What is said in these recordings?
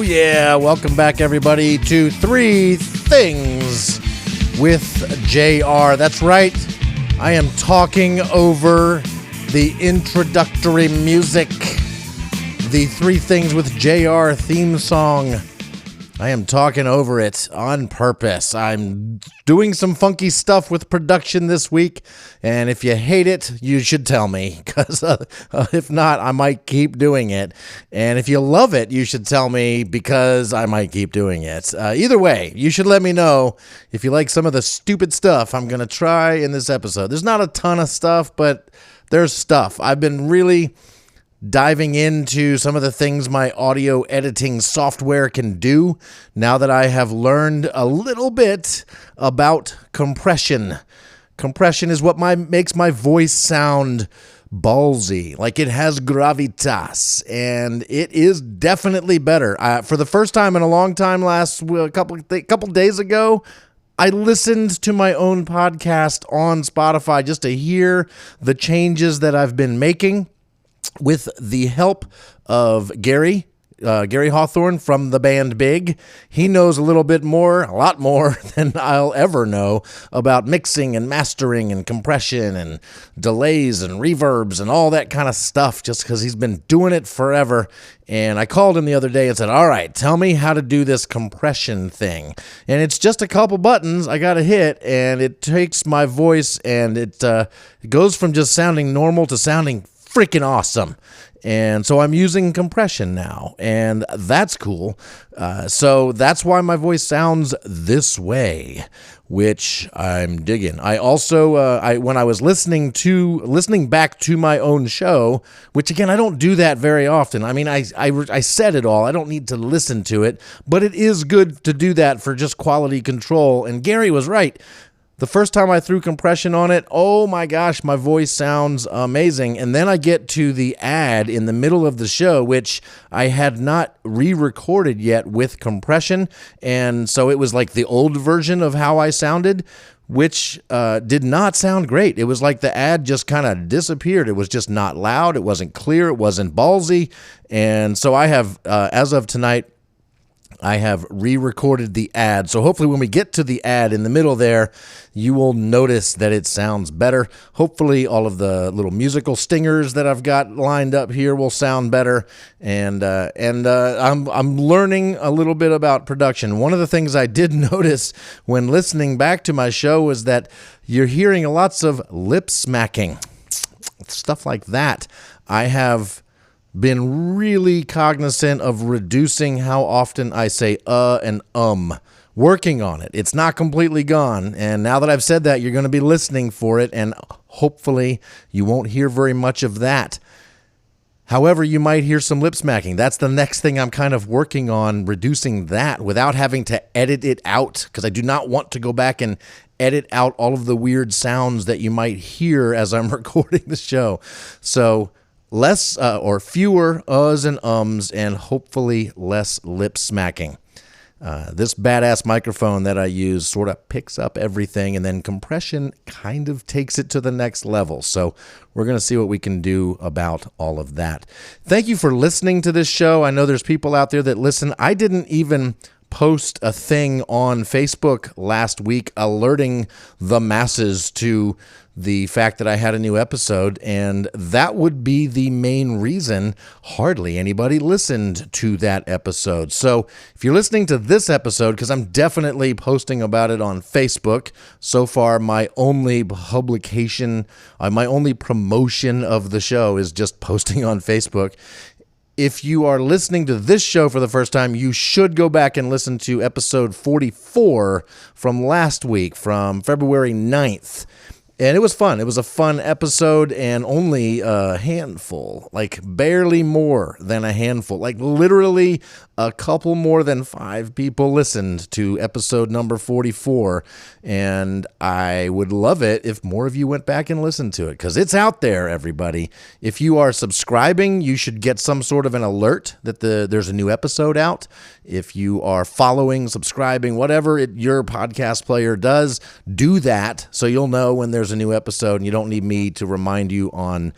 yeah, welcome back everybody to Three Things with JR. That's right, I am talking over the introductory music, the Three Things with JR theme song. I am talking over it on purpose. I'm doing some funky stuff with production this week, and if you hate it, you should tell me, because if not, I might keep doing it. And if you love it, you should tell me, because I might keep doing it. Either way, you should let me know if you like some of the stupid stuff I'm going to try in this episode. There's not a ton of stuff, but there's stuff. I've been really diving into some of the things my audio editing software can do now that I have learned a little bit about compression. Compression is what makes my voice sound ballsy, like it has gravitas, and it is definitely better. For the first time in a long time, a couple days ago, I listened to my own podcast on Spotify just to hear the changes that I've been making, with the help of Gary Hawthorne from the band Big. He knows a lot more than I'll ever know about mixing and mastering and compression and delays and reverbs and all that kind of stuff, just because he's been doing it forever. And I called him the other day and said, all right, tell me how to do this compression thing. And it's just a couple buttons I got to hit, and it takes my voice and it goes from just sounding normal to sounding freaking awesome. And so I'm using compression now, and that's cool. So that's why my voice sounds this way, which I'm digging. I also, when I was listening back to my own show, which again, I don't do that very often. I mean, I said it all. I don't need to listen to it, but it is good to do that for just quality control. And Gary was right. The first time I threw compression on it, oh my gosh, my voice sounds amazing. And then I get to the ad in the middle of the show, which I had not re-recorded yet with compression. And so it was like the old version of how I sounded, which did not sound great. It was like the ad just kind of disappeared. It was just not loud. It wasn't clear. It wasn't ballsy. And so I have, as of tonight, I have re-recorded the ad. So hopefully when we get to the ad in the middle there, you will notice that it sounds better. Hopefully all of the little musical stingers that I've got lined up here will sound better. And I'm learning a little bit about production. One of the things I did notice when listening back to my show was that you're hearing lots of lip smacking, stuff like that. I have been really cognizant of reducing how often I say and working on it. It's not completely gone, and now that I've said that, you're going to be listening for it, and hopefully you won't hear very much of that. However, you might hear some lip smacking. That's the next thing I'm kind of working on, reducing that without having to edit it out, because I do not want to go back and edit out all of the weird sounds that you might hear as I'm recording the show. So less or fewer uhs and ums, and hopefully less lip smacking. This badass microphone that I use sort of picks up everything, and then compression kind of takes it to the next level. So we're going to see what we can do about all of that. Thank you for listening to this show. I know there's people out there that listen. I didn't even post a thing on Facebook last week alerting the masses to the fact that I had a new episode, and that would be the main reason hardly anybody listened to that episode. So if you're listening to this episode, because I'm definitely posting about it on Facebook, so far my only publication, my only promotion of the show is just posting on Facebook. If you are listening to this show for the first time, you should go back and listen to episode 44 from last week, from February 9th. And it was fun. It was a fun episode, and only a handful, like barely more than a handful, like literally a couple more than 5 people listened to episode number 44. And I would love it if more of you went back and listened to it, because it's out there, everybody. If you are subscribing, you should get some sort of an alert that there's a new episode out. If you are following, subscribing, whatever your podcast player does, do that so you'll know when there's a new episode, and you don't need me to remind you on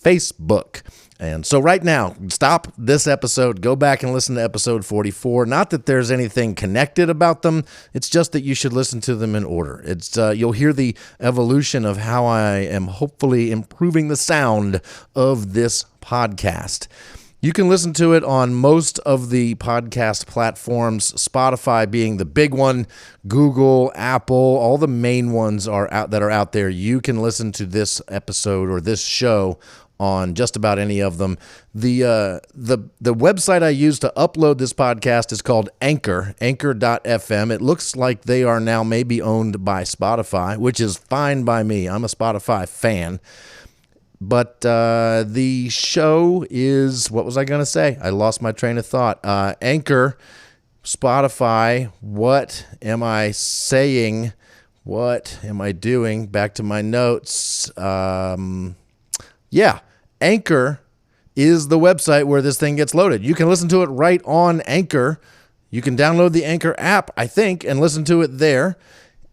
Facebook. And so right now, stop this episode, go back and listen to episode 44. Not that there's anything connected about them. It's just that you should listen to them in order. It's you'll hear the evolution of how I am hopefully improving the sound of this podcast. You can listen to it on most of the podcast platforms, Spotify being the big one, Google, Apple, all the main ones are out there. You can listen to this episode or this show on just about any of them. The website I use to upload this podcast is called anchor.fm. It looks like they are now maybe owned by Spotify, which is fine by me. I'm a Spotify fan. But the show is, what was I going to say? I lost my train of thought. Anchor, Spotify, what am I saying? What am I doing? Back to my notes. Yeah, Anchor is the website where this thing gets loaded. You can listen to it right on Anchor. You can download the Anchor app, I think, and listen to it there.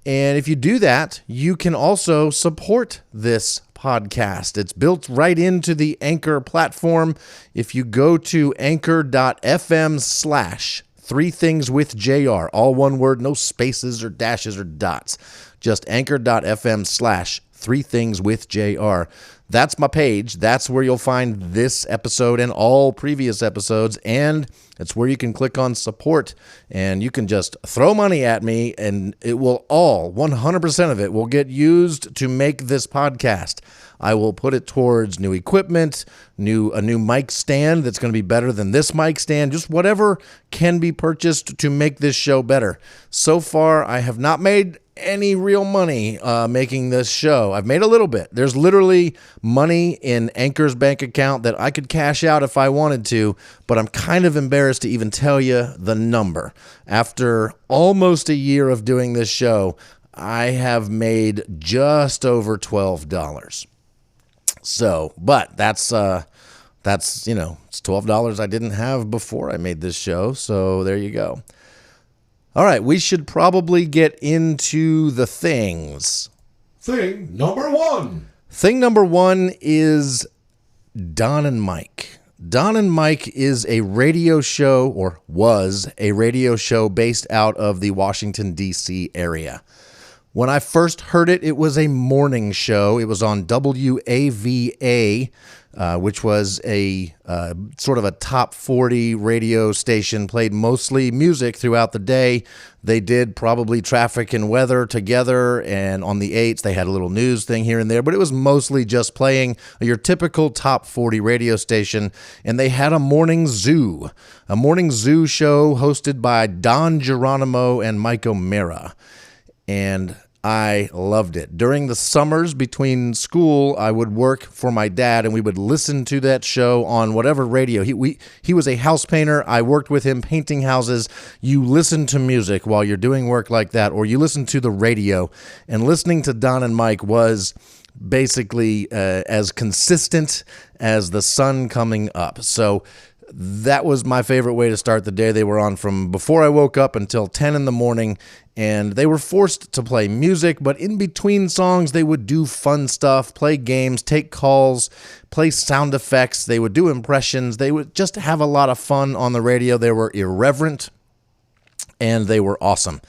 And if you do that, you can also support this podcast. It's built right into the Anchor platform. If you go to anchor.fm/3thingswithjr, all one word, no spaces or dashes or dots, just anchor.fm/3thingswithjr. That's my page. That's where you'll find this episode and all previous episodes, and it's where you can click on support, and you can just throw money at me, and it will all, 100% of it, will get used to make this podcast. I will put it towards new equipment, a new mic stand that's going to be better than this mic stand, just whatever can be purchased to make this show better. So far, I have not made any real money making this show. I've made a little bit. There's literally money in Anchor's bank account that I could cash out if I wanted to, but I'm kind of embarrassed to even tell you the number. After almost a year of doing this show, I have made just over $12. So, but that's it's $12 I didn't have before I made this show. So there you go. All right, we should probably get into the things. Thing number one. Thing number one is Don and Mike. Don and Mike is a radio show, or was a radio show based out of the Washington, D.C. area. When I first heard it, it was a morning show. It was on WAVA, which was a sort of a top 40 radio station, played mostly music throughout the day. They did probably traffic and weather together, and on the 8s, they had a little news thing here and there, but it was mostly just playing your typical top 40 radio station, and they had a morning zoo show hosted by Don Geronimo and Mike O'Mara. And I loved it. During the summers between school, I would work for my dad, and we would listen to that show on whatever radio. He was a house painter. I worked with him painting houses. You listen to music while you're doing work like that, or you listen to the radio. And listening to Don and Mike was basically as consistent as the sun coming up. So that was my favorite way to start the day. They were on from before I woke up until 10 in the morning, and they were forced to play music, but in between songs, they would do fun stuff, play games, take calls, play sound effects. They would do impressions. They would just have a lot of fun on the radio. They were irreverent, and they were awesome.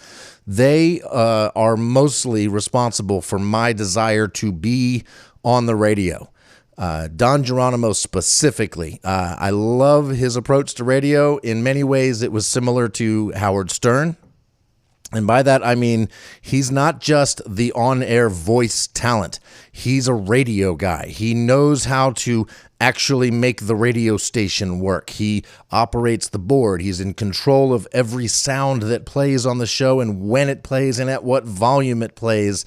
They are mostly responsible for my desire to be on the radio. Don Geronimo specifically. I love his approach to radio. In many ways, it was similar to Howard Stern. And by that, I mean, he's not just the on-air voice talent. He's a radio guy. He knows how to actually make the radio station work. He operates the board. He's in control of every sound that plays on the show and when it plays and at what volume it plays.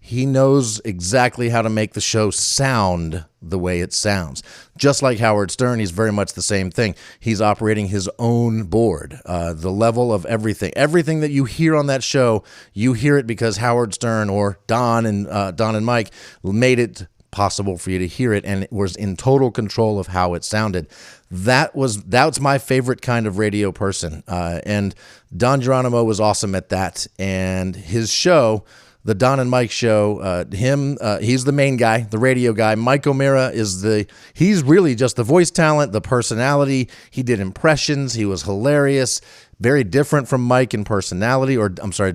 He knows exactly how to make the show sound the way it sounds. Just like Howard Stern, he's very much the same thing. He's operating his own board, the level of everything. Everything that you hear on that show, you hear it because Howard Stern or Don and Mike made it possible for you to hear it, and it was in total control of how it sounded. That's my favorite kind of radio person, and Don Geronimo was awesome at that, and his show the Don and Mike show. He's the main guy, the radio guy. Mike O'Meara he's really just the voice talent, the personality. He did impressions. He was hilarious. Very different from Mike in personality,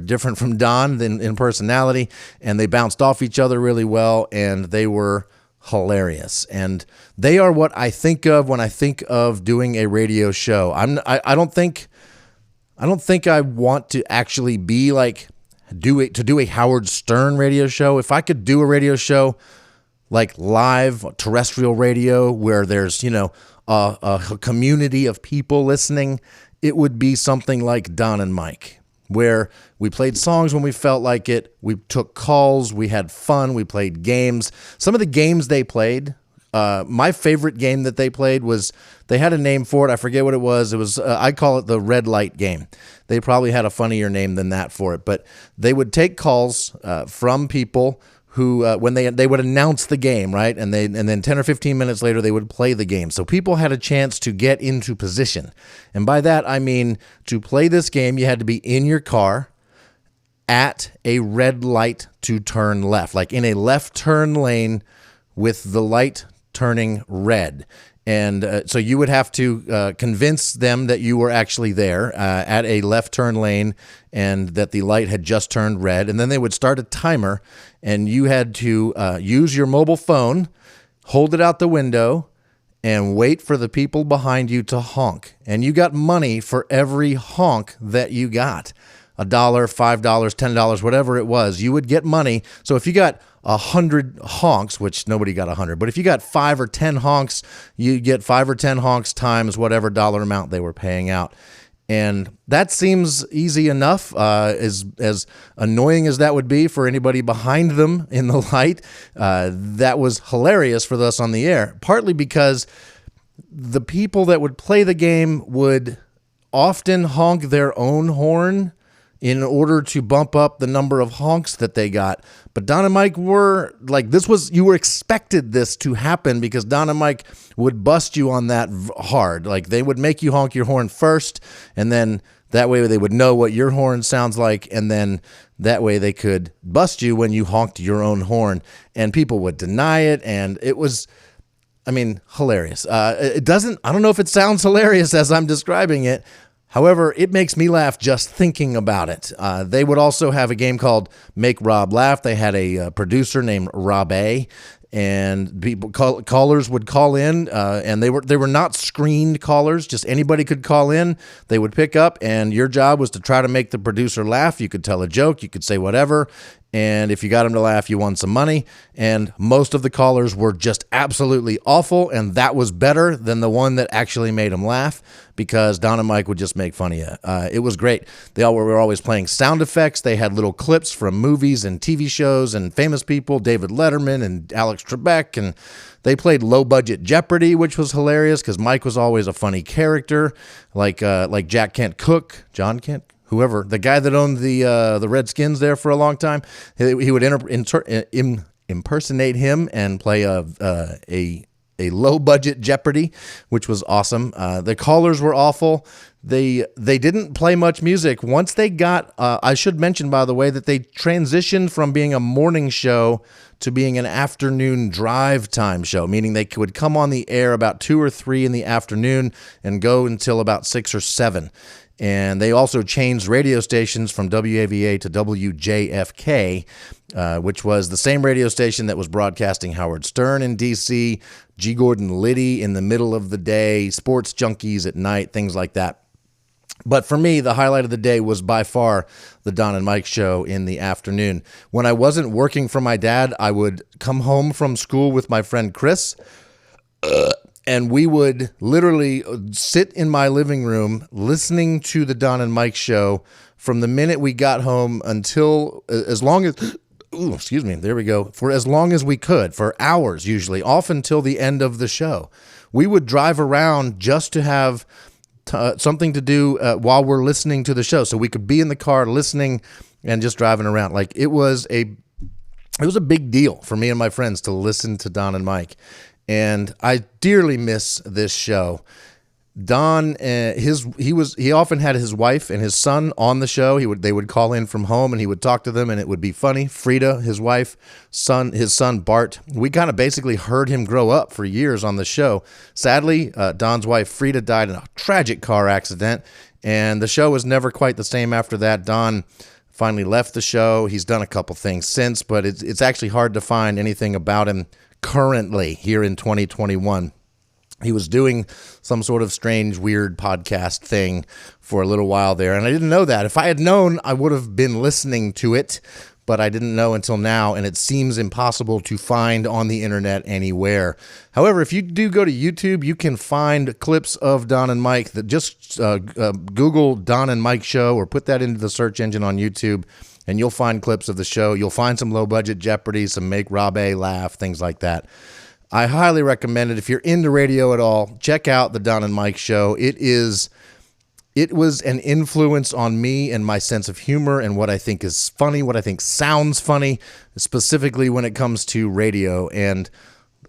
different from Don in personality. And they bounced off each other really well, and they were hilarious. And they are what I think of when I think of doing a radio show. I don't think I want to actually be like do a Howard Stern radio show. If I could do a radio show like live terrestrial radio where there's, a community of people listening, it would be something like Don and Mike, where we played songs when we felt like it. We took calls. We had fun. We played games. Some of the games they played, my favorite game that they played was, they had a name for it. I forget what it was. It was, I call it the red light game. They probably had a funnier name than that for it, but they would take calls from people who, when they would announce the game, right? And then 10 or 15 minutes later, they would play the game. So people had a chance to get into position. And by that, I mean, to play this game, you had to be in your car at a red light to turn left, like in a left turn lane with the light turning red. And so you would have to convince them that you were actually there at a left turn lane and that the light had just turned red. And then they would start a timer, and you had to use your mobile phone, hold it out the window, and wait for the people behind you to honk. And you got money for every honk that you got. $1, $5, $10, whatever it was, you would get money. So if you got 100 honks, which nobody got 100, but if you got 5 or 10 honks, you get 5 or 10 honks times whatever dollar amount they were paying out. And that seems easy enough, as annoying as that would be for anybody behind them in the light. That was hilarious for us on the air, partly because the people that would play the game would often honk their own horn in order to bump up the number of honks that they got. But Don and Mike were like, you were expected this to happen because Don and Mike would bust you on that hard. Like, they would make you honk your horn first, and then that way they would know what your horn sounds like, and then that way they could bust you when you honked your own horn, and people would deny it, and it was, hilarious. I don't know if it sounds hilarious as I'm describing it. However, it makes me laugh just thinking about it. They would also have a game called Make Rob Laugh. They had a producer named Rob A, and callers would call in, and they were not screened callers. Just anybody could call in. They would pick up, and your job was to try to make the producer laugh. You could tell a joke. You could say whatever. And if you got them to laugh, you won some money. And most of the callers were just absolutely awful, and that was better than the one that actually made them laugh, because Don and Mike would just make fun of you. It was great. They were always playing sound effects. They had little clips from movies and TV shows and famous people, David Letterman and Alex Trebek, and they played low-budget Jeopardy, which was hilarious because Mike was always a funny character, like Jack Kent Cook, John Kent, whoever, the guy that owned the Redskins there for a long time. He would impersonate him and play a low-budget Jeopardy, which was awesome. The callers were awful. They didn't play much music. Once they got, I should mention, by the way, that they transitioned from being a morning show to being an afternoon drive time show, meaning they would come on the air about 2 or 3 in the afternoon and go until about 6 or 7. And they also changed radio stations from WAVA to WJFK, which was the same radio station that was broadcasting Howard Stern in D.C., G. Gordon Liddy in the middle of the day, sports junkies at night, things like that. But for me, the highlight of the day was by far the Don and Mike show in the afternoon. When I wasn't working for my dad, I would come home from school with my friend Chris, and we would literally sit in my living room listening to the Don and Mike show from the minute we got home until as long as, there we go, for as long as we could, for hours usually, off until the end of the show. We would drive around just to have something to do while we're listening to the show, so we could be in the car listening and just driving around. Like, it was a big deal for me and my friends to listen to Don and Mike. And I dearly miss this show. Don, he often had his wife and his son on the show. They would call in from home and he would talk to them and it would be funny. Frida, his wife, his son Bart. We kind of basically heard him grow up for years on the show. Sadly, Don's wife Frida died in a tragic car accident, and the show was never quite the same after that. Don finally left the show. He's done a couple things since, but it's actually hard to find anything about him currently here in 2021. He was doing some sort of strange, weird podcast thing for a little while there, and I didn't know that. If I had known, I would have been listening to it, but I didn't know until now, and it seems impossible to find on the internet anywhere. However, if you do go to YouTube, you can find clips of Don and Mike. That just Google Don and Mike Show or put that into the search engine on YouTube, and you'll find clips of the show. You'll find some low-budget Jeopardy, some Make Rob A laugh, things like that. I highly recommend it. If you're into radio at all, check out the Don and Mike Show. It was an influence on me and my sense of humor and what I think is funny, what I think sounds funny, specifically when it comes to radio. And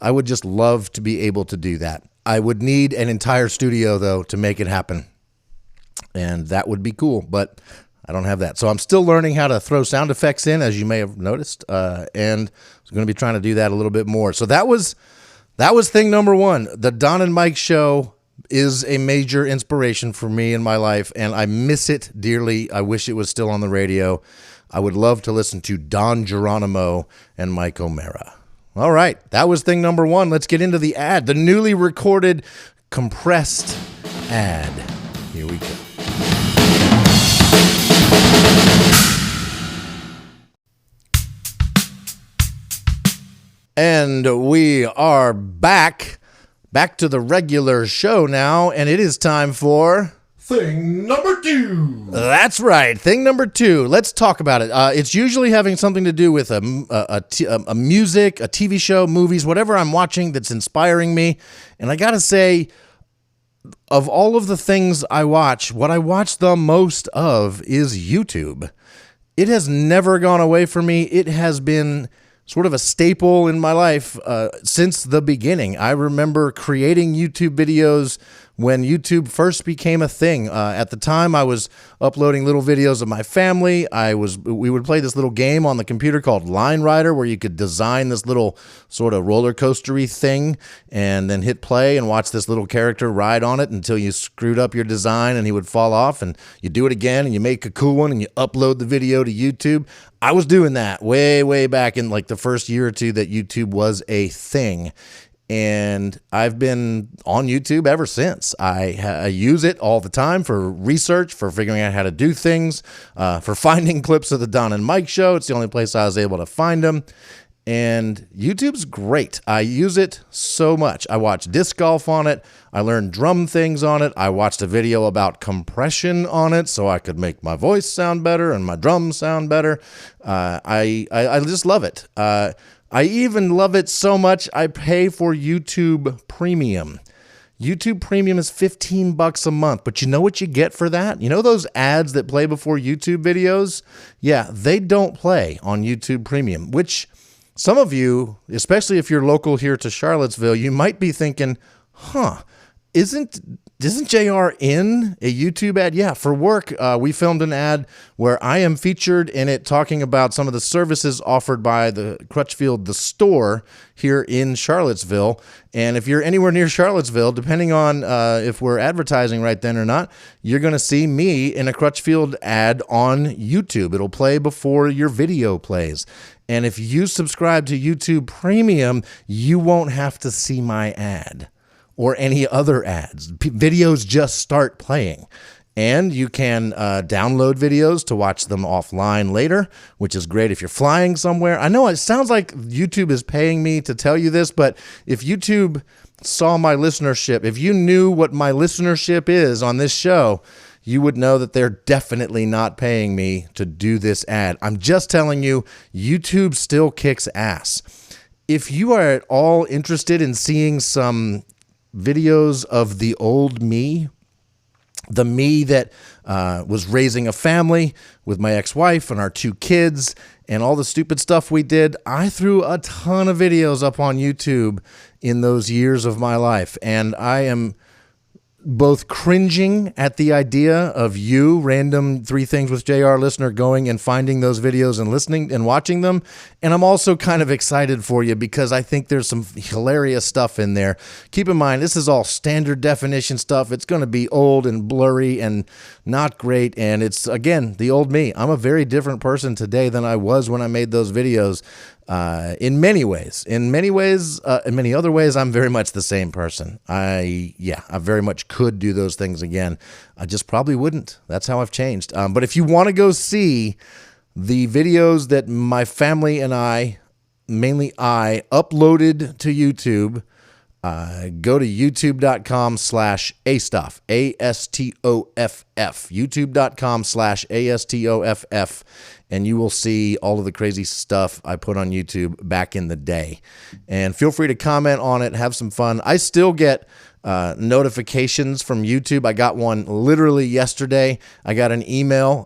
I would just love to be able to do that. I would need an entire studio, though, to make it happen. And that would be cool, but I don't have that. So I'm still learning how to throw sound effects in, as you may have noticed, and I'm going to be trying to do that a little bit more. So that was thing number one. The Don and Mike Show is a major inspiration for me in my life, and I miss it dearly. I wish it was still on the radio. I would love to listen to Don Geronimo and Mike O'Mara. All right, that was thing number one. Let's get into the ad, the newly recorded, compressed ad. Here we go. And we are back to the regular show now, and it is time for... Thing number two. That's right, thing number two. Let's talk about it. It's usually having something to do with a music, a TV show, movies, whatever I'm watching that's inspiring me. And I gotta say, of all of the things I watch, what I watch the most of is YouTube. It has never gone away from me. It has been sort of a staple in my life since the beginning. I remember creating YouTube videos when YouTube first became a thing. At the time, I was uploading little videos of my family. We would play this little game on the computer called Line Rider, where you could design this little sort of roller coastery thing and then hit play and watch this little character ride on it until you screwed up your design and he would fall off, and you do it again and you make a cool one and you upload the video to YouTube. I was doing that way back in like the first year or two that YouTube was a thing. And I've been on YouTube ever since. I use it all the time for research, for figuring out how to do things, for finding clips of the Don and Mike Show. It's the only place I was able to find them. And YouTube's great. I use it so much. I watch disc golf on it. I learned drum things on it. I watched a video about compression on it so I could make my voice sound better and my drums sound better. I just love it. I even love it so much I pay for YouTube Premium. YouTube Premium is $15 a month, but you know what you get for that? You know those ads that play before YouTube videos? Yeah, they don't play on YouTube Premium, which some of you, especially if you're local here to Charlottesville, you might be thinking, isn't JR in a YouTube ad? Yeah, for work, we filmed an ad where I am featured in it talking about some of the services offered by the Crutchfield, the store here in Charlottesville. And if you're anywhere near Charlottesville, depending on if we're advertising right then or not, you're going to see me in a Crutchfield ad on YouTube. It'll play before your video plays. And if you subscribe to YouTube Premium, you won't have to see my ad or any other ads. Videos just start playing. And you can download videos to watch them offline later, which is great if you're flying somewhere. I know it sounds like YouTube is paying me to tell you this, but if YouTube saw my listenership, if you knew what my listenership is on this show, you would know that they're definitely not paying me to do this ad. I'm just telling you, YouTube still kicks ass. If you are at all interested in seeing some videos of the old me, the me that was raising a family with my ex-wife and our 2 kids and all the stupid stuff we did, I threw a ton of videos up on YouTube in those years of my life. And I am both cringing at the idea of you, random 3 Things with JR listener, going and finding those videos and listening and watching them. And I'm also kind of excited for you because I think there's some hilarious stuff in there. Keep in mind, this is all standard definition stuff. It's going to be old and blurry and not great. And it's, again, the old me. I'm a very different person today than I was when I made those videos. In many ways, in many other ways, I'm very much the same person. I very much could do those things again. I just probably wouldn't. That's how I've changed. But if you want to go see the videos that my family and I, mainly I, uploaded to YouTube, go to youtube.com/astoff, ASTOFF, youtube.com/ASTOFF, and you will see all of the crazy stuff I put on YouTube back in the day. And feel free to comment on it, have some fun. I still get notifications from YouTube. I got one literally yesterday. I got an email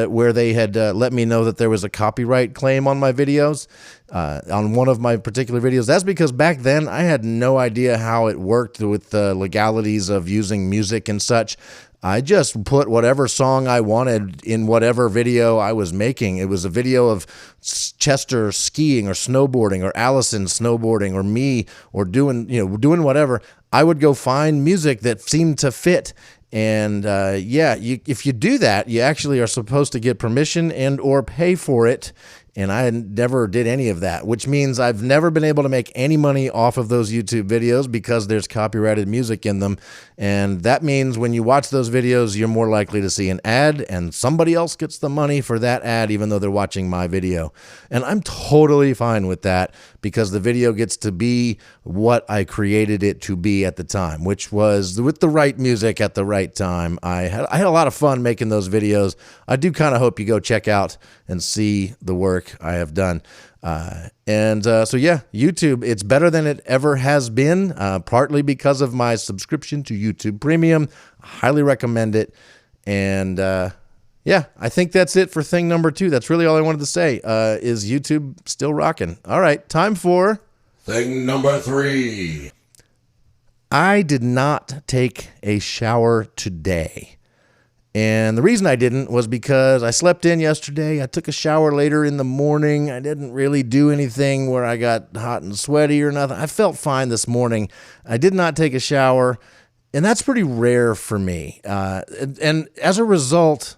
where they had let me know that there was a copyright claim on my videos, on one of my particular videos. That's because back then I had no idea how it worked with the legalities of using music and such. I just put whatever song I wanted in whatever video I was making. It was a video of Chester skiing or snowboarding, or Allison snowboarding, or me, or doing whatever. I would go find music that seemed to fit. And if you do that, you actually are supposed to get permission and or pay for it. And I never did any of that, which means I've never been able to make any money off of those YouTube videos because there's copyrighted music in them. And that means when you watch those videos, you're more likely to see an ad, and somebody else gets the money for that ad, even though they're watching my video. And I'm totally fine with that because the video gets to be what I created it to be at the time, which was with the right music at the right time. I had a lot of fun making those videos. I do kind of hope you go check out and see the work I have done. YouTube, it's better than it ever has been, partly because of my subscription to YouTube Premium. I highly recommend it. And I think that's it for thing number 2. That's really all I wanted to say. Is YouTube still rocking? All right, time for thing number 3. I did not take a shower today. And the reason I didn't was because I slept in yesterday. I took a shower later in the morning. I didn't really do anything where I got hot and sweaty or nothing. I felt fine this morning. I did not take a shower, and that's pretty rare for me. And as a result,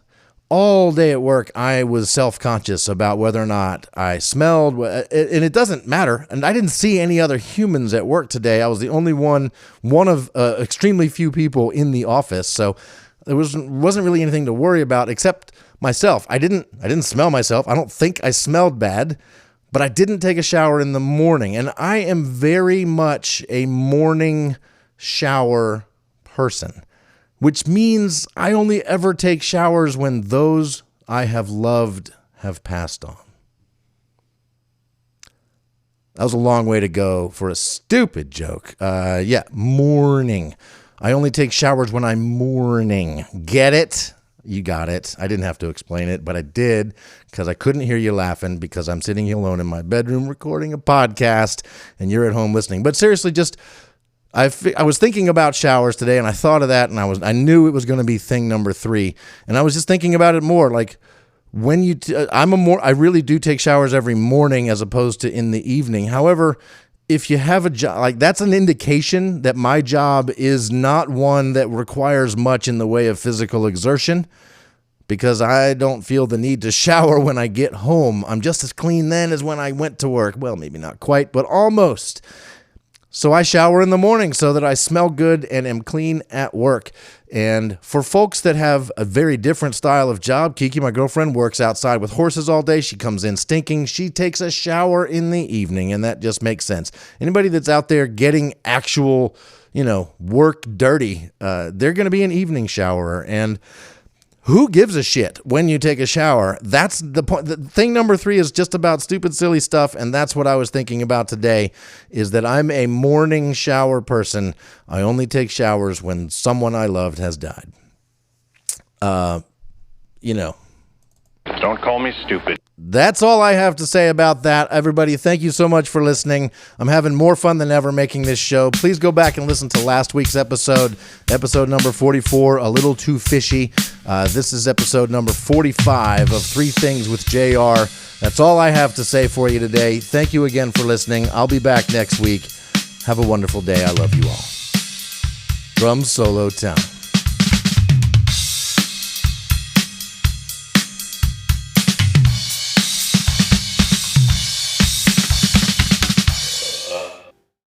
all day at work, I was self-conscious about whether or not I smelled, and it doesn't matter. And I didn't see any other humans at work today. I was the only one of extremely few people in the office, so there wasn't really anything to worry about except myself. I didn't smell myself. I don't think I smelled bad, but I didn't take a shower in the morning. And I am very much a morning shower person, which means I only ever take showers when those I have loved have passed on. That was a long way to go for a stupid joke. Mourning. I only take showers when I'm mourning. Get it? You got it. I didn't have to explain it, but I did because I couldn't hear you laughing because I'm sitting here alone in my bedroom recording a podcast and you're at home listening. But seriously, I was thinking about showers today and I thought of that and I knew it was going to be thing number 3. And I was just thinking about it more like when I really do take showers every morning as opposed to in the evening. However, if you have a job, like that's an indication that my job is not one that requires much in the way of physical exertion because I don't feel the need to shower when I get home. I'm just as clean then as when I went to work. Well, maybe not quite, but almost. So I shower in the morning so that I smell good and am clean at work. And for folks that have a very different style of job, Kiki, my girlfriend, works outside with horses all day. She comes in stinking. She takes a shower in the evening, and that just makes sense. Anybody that's out there getting actual, work dirty, they're going to be an evening showerer. And who gives a shit when you take a shower? That's the point. The thing number 3 is just about stupid, silly stuff, and that's what I was thinking about today, is that I'm a morning shower person. I only take showers when someone I loved has died. Don't call me stupid. That's all I have to say about that. Everybody, thank you so much for listening. I'm having more fun than ever making this show. Please go back and listen to last week's episode number 44, A Little Too Fishy. This is episode number 45 of 3 Things with JR. That's all I have to say for you today. Thank you again for listening. I'll be back next week. Have a wonderful day. I love you all. Drum solo time.